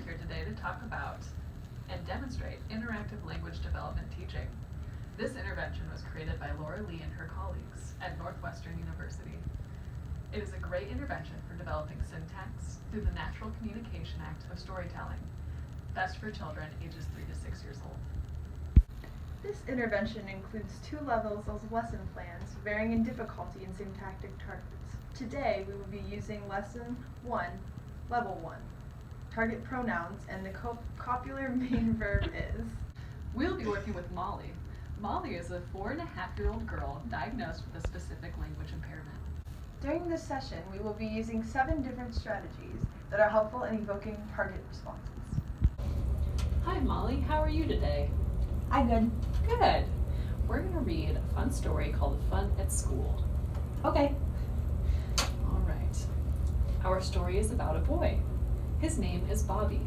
here today to talk about and demonstrate interactive language development teaching. This intervention was created by Laura Lee and her colleagues at Northwestern University. It is a great intervention for developing syntax through the Natural Communication Act of storytelling, best for children ages 3 to 6 years old. This intervention includes 2 levels of lesson plans, varying in difficulty and syntactic targets. Today, we will be using Lesson 1, Level 1, target pronouns, and the copular main verb is. We'll be working with Molly. Molly is a 4.5-year-old girl diagnosed with a specific language impairment. During this session, we will be using 7 different strategies that are helpful in evoking target responses. Hi Molly, how are you today? I'm good. Good. We're going to read a fun story called Fun at School. Okay. All right. Our story is about a boy. His name is Bobby.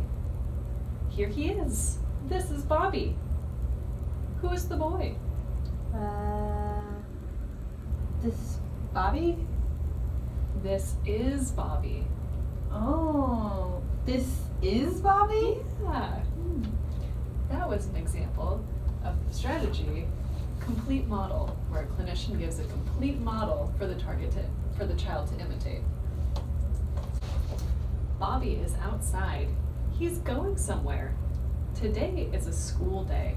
Here he is. This is Bobby. Who is the boy? This Bobby? This is Bobby. Oh, this is Bobby? Yeah. That was an example of the strategy complete model, where a clinician gives a complete model for the child to imitate. Bobby is outside. He's going somewhere. Today is a school day.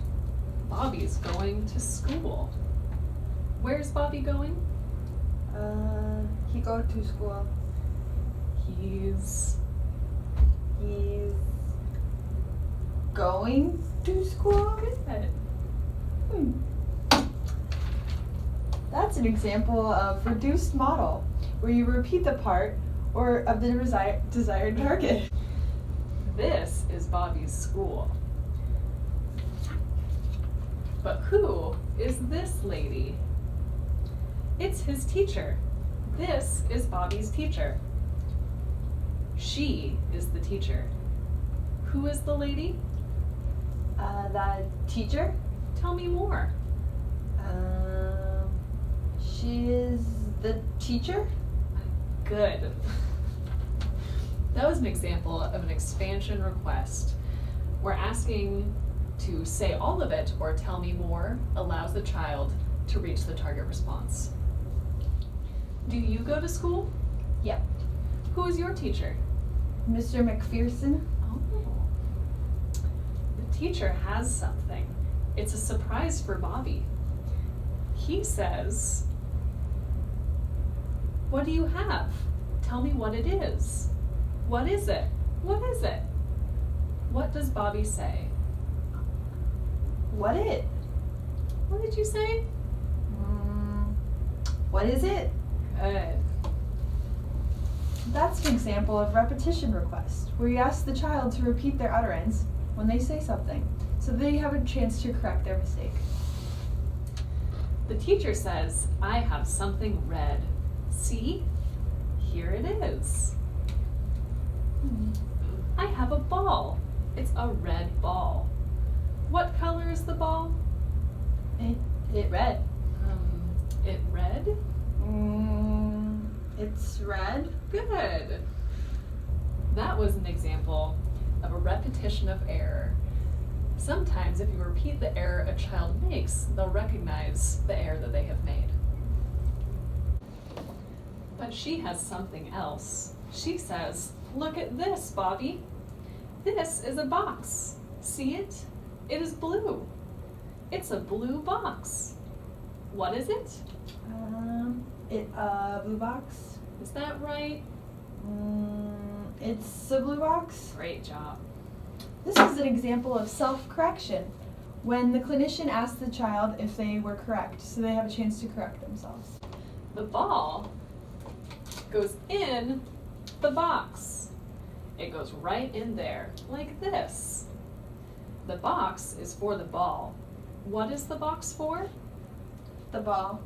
Bobby's going to school. Where's Bobby going? He go to school. He's going to school? good. That's an example of reduced model, where you repeat the part or of the desired target. This is Bobby's school. But who is this lady? It's his teacher. This is Bobby's teacher. She is the teacher. Who is the lady? The teacher? Tell me more. She is the teacher? Good. That was an example of an expansion request. We're asking to say all of it or tell me more allows the child to reach the target response. Do you go to school? Yep. Who is your teacher? Mr. McPherson. Oh. The teacher has something. It's a surprise for Bobby. He says, "What do you have? Tell me what it is." What is it? What is it? What does Bobby say? What it? What did you say? What is it? Good. That's an example of repetition request, where you ask the child to repeat their utterance when they say something, so they have a chance to correct their mistake. The teacher says, "I have something red." See? Here it is. I have a ball. It's a red ball. What color is the ball? It red. It red? It's red. Good. That was an example of a repetition of error. Sometimes if you repeat the error a child makes, they'll recognize the error that they have made. But she has something else. She says, "Look at this, Bobby. This is a box. See it? It is blue. It's a blue box. What is it?" Blue box. Is that right? It's a blue box. Great job. This is an example of self-correction, when the clinician asks the child if they were correct, so they have a chance to correct themselves. The ball goes in the box. It goes right in there, like this. The box is for the ball. What is the box for? The ball.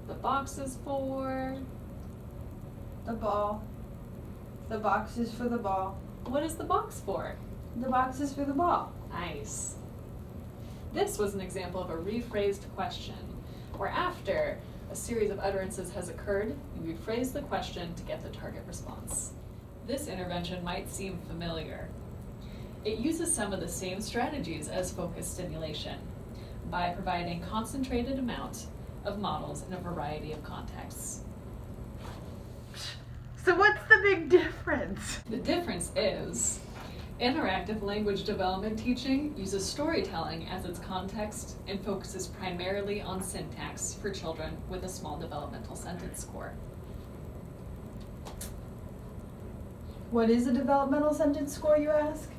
The box is for... The ball. The box is for the ball. What is the box for? The box is for the ball. Nice. This was an example of a rephrased question, where after a series of utterances has occurred, you rephrase the question to get the target response. This intervention might seem familiar. It uses some of the same strategies as focused stimulation by providing concentrated amount of models in a variety of contexts. So what's the big difference? The difference is interactive language development teaching uses storytelling as its context and focuses primarily on syntax for children with a small developmental sentence score. What is a developmental sentence score, you ask?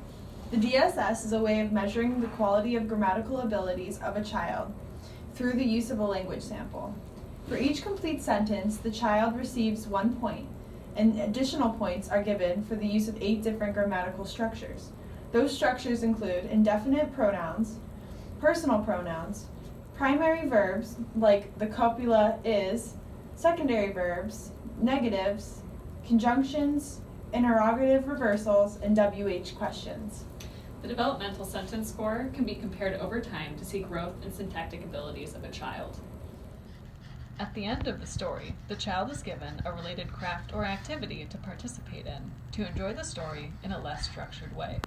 The DSS is a way of measuring the quality of grammatical abilities of a child through the use of a language sample. For each complete sentence, the child receives 1 point, and additional points are given for the use of 8 different grammatical structures. Those structures include indefinite pronouns, personal pronouns, primary verbs like the copula is, secondary verbs, negatives, conjunctions, interrogative reversals, and WH questions. The developmental sentence score can be compared over time to see growth in syntactic abilities of a child. At the end of the story, the child is given a related craft or activity to participate in to enjoy the story in a less structured way.